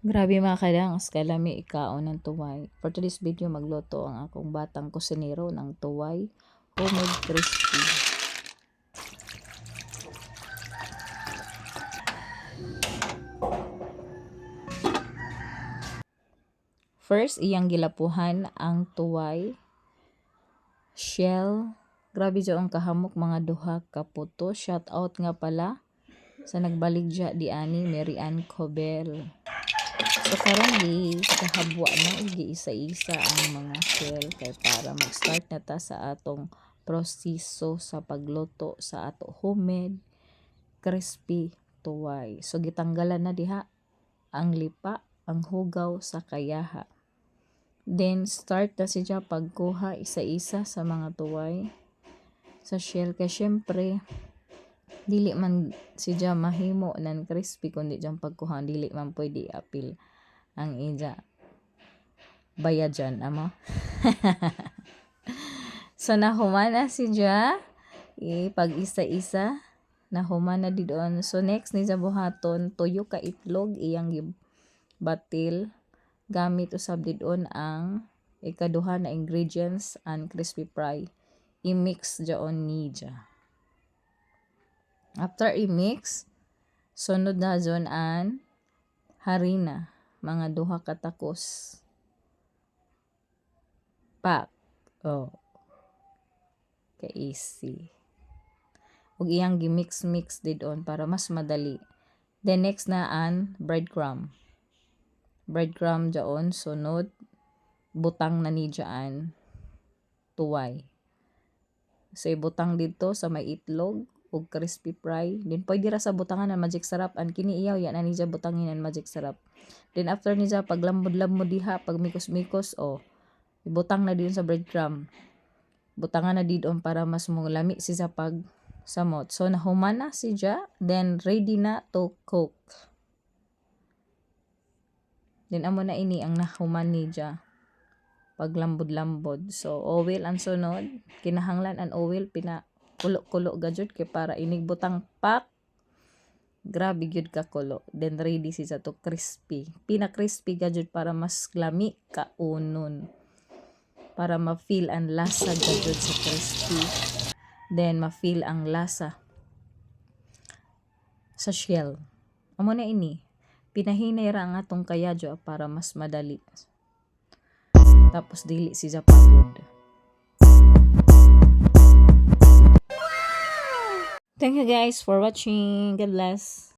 Grabe mga kadangs, kalami ikaon ng tuway. For today's video, magluto ang akong batang kusinero ng tuway homemade crispy. First, iyang gilapuhan ang tuway, shell. Grabe dyan ang kahamok mga duha kaputo. Shout out nga pala sa nagbaligya di ani Mary Ann Cobel. So karon di kahabwa na isa-isa ang mga shell kay para mag-start na ta sa atong proseso sa pagluto sa ato homemade crispy tuway. So gitanggalan na diha ang lipa, ang hugaw sa kayaha. Then start na siya pagkuha isa-isa sa mga tuway sa shell kay syempre dili man siya mahimo nan crispy kundi diyang pagkuha dili man pwede apil ang ija bayajan amo. So nahumana siya pag isa-isa nahumana di doon. So next ni sa buhaton tuyo ka itlog iyang batil gamit usab didon ang ikaduha na ingredients and crispy fry i-mix jaon niya. After i-mix, sunod na dyan ang harina, mga duha katakos. Pak. Oh. Ka-easy. Ug iyang gi-mix didon para mas madali. Then next na ang breadcrumb. Breadcrumb dyan, sunod. Butang na ni dyan. Tuway. So, ibutang dito sa may itlog ug crispy fry. Then pwede ra sa butangan ng magic sarap. Ang kini iyaw yan ani siya butangin ng magic sarap. Then after niya pag lambod-lambod diha, pag mikos-mikos ibutang na din sa breadcrumb. Butangan na didon para mas lami siya pag samot. So nahuman na siya, then ready na to cook. Then amo na ini ang nahuman niya. Pag lambod-lambod. So oil ang sunod, kinahanglan ang oil kulo-kulo gajud kay para inig butang pak. Grabe gyud ka kulo. Then ready siya to crispy. Pina-crispy gajud para mas lami ka unon. Para ma-feel ang lasa gajud sa crispy. Then ma-feel ang lasa sa shell. Amo na ini. Pinahinay ra ang atong kayadyo para mas madali. Tapos dili siya pagod. Thank you guys for watching. God bless.